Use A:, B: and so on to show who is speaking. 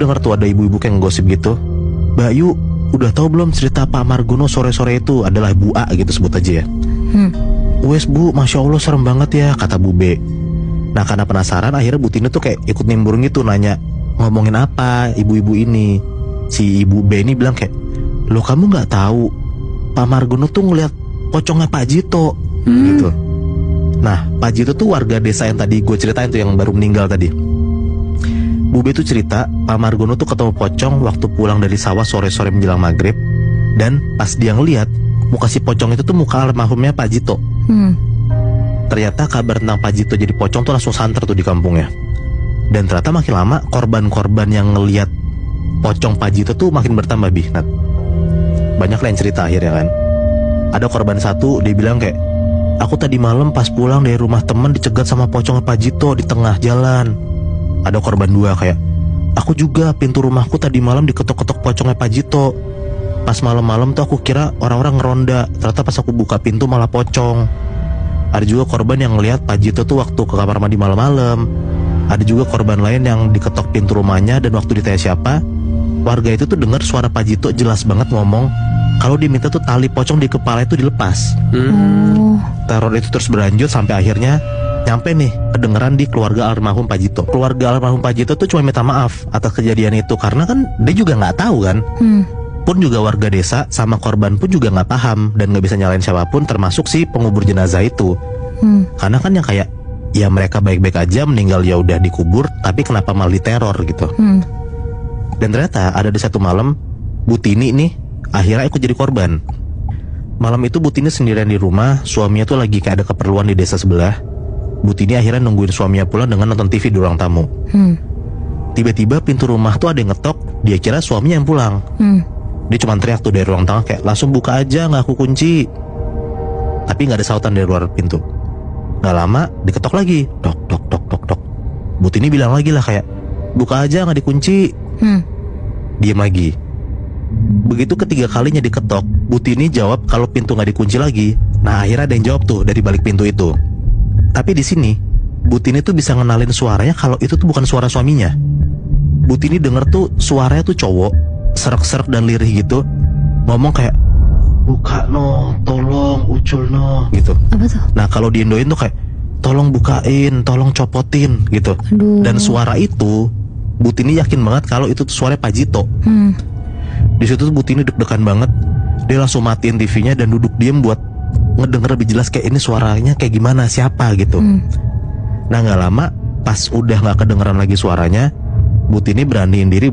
A: dengar tuh ada ibu-ibu kayak ngegosip gitu. Mbak Yu, udah tahu belum cerita Pak Margono sore-sore itu adalah Bu A gitu sebut aja ya. Wes Bu, Masya Allah serem banget ya, kata Bu B. Nah karena penasaran akhirnya Bu Tini tuh kayak ikut nimbrung gitu nanya, ngomongin apa ibu-ibu ini. Si Ibu B ini bilang kayak, loh kamu gak tahu Pak Margono tuh ngeliat pocongnya Pak Jito gitu. Nah Pak Jito tuh warga desa yang tadi gue ceritain tuh, yang baru meninggal tadi. Bu B tuh cerita Pak Margono tuh ketemu pocong waktu pulang dari sawah sore-sore menjelang maghrib. Dan pas dia ngeliat, muka si pocong itu tuh muka almarhumnya Pak Jito. Ternyata kabar tentang Pak Jito jadi pocong tuh langsung santer tuh di kampungnya. Dan ternyata makin lama korban-korban yang ngeliat pocong Pak Jito tuh makin bertambah Nat. Banyak lah yang cerita akhirnya kan. Ada korban satu, dia bilang kayak, aku tadi malam pas pulang dari rumah temen dicegat sama pocong Pak Jito di tengah jalan. Ada korban dua kayak, aku juga pintu rumahku tadi malam diketok-ketok pocongnya Pak Jito. Pas malam-malam tuh aku kira orang-orang ngeronda, ternyata pas aku buka pintu malah pocong. Ada juga korban yang ngelihat Pak Jito tuh waktu ke kamar mandi malam-malam. Ada juga korban lain yang diketok pintu rumahnya dan waktu ditanya siapa, warga itu tuh dengar suara Pak Jito jelas banget ngomong kalau diminta tuh tali pocong di kepala itu dilepas. Teror itu terus berlanjut sampai akhirnya nyampe nih kedengeran di keluarga almarhum Pak Jito. Keluarga almarhum Pak Jito tuh cuma minta maaf atas kejadian itu karena kan dia juga nggak tahu kan. Pun juga warga desa sama korban pun juga nggak paham dan nggak bisa nyalain siapapun termasuk si pengubur jenazah itu. Karena kan yang kayak ya mereka baik-baik aja meninggal ya udah dikubur, tapi kenapa malah diteror gitu. Dan ternyata ada di satu malam Bu Tini nih akhirnya ikut jadi korban. Malam itu Bu Tini sendirian di rumah, suaminya tuh lagi kayak ada keperluan di desa sebelah. Bu Tini akhirnya nungguin suaminya pulang dengan nonton TV di ruang tamu. Tiba-tiba pintu rumah tuh ada yang ngetok, dia kira suaminya yang pulang. Dia cuma teriak tuh dari ruang tengah kayak, langsung buka aja, gak aku kunci. Tapi gak ada sautan dari luar pintu. Gak lama diketok lagi, tok tok tok tok tok. Bu Tini bilang lagi lah kayak, buka aja gak dikunci. Diam lagi. Begitu ketiga kalinya diketok, Bu Tini jawab kalau pintu gak dikunci lagi. Nah akhirnya ada yang jawab tuh dari balik pintu itu. Tapi di sini Bu Tini tuh bisa ngenalin suaranya kalau itu tuh bukan suara suaminya. Bu Tini denger tuh suaranya tuh cowok, serak-serak dan lirih gitu, ngomong kayak, buka no, tolong, ucul no, gitu.
B: Apa tuh?
A: Nah kalau di Indoin tuh kayak, tolong bukain, tolong copotin, gitu. Dan suara itu Bu Tini yakin banget kalau itu tuh suara Pak Jito. Di situ tuh Bu Tini deg-degan banget. Dia langsung matiin TV-nya dan duduk diem buat ngedenger lebih jelas kayak ini suaranya kayak gimana, siapa gitu. Nah gak lama pas udah gak kedengeran lagi suaranya, Bu Tini beraniin diri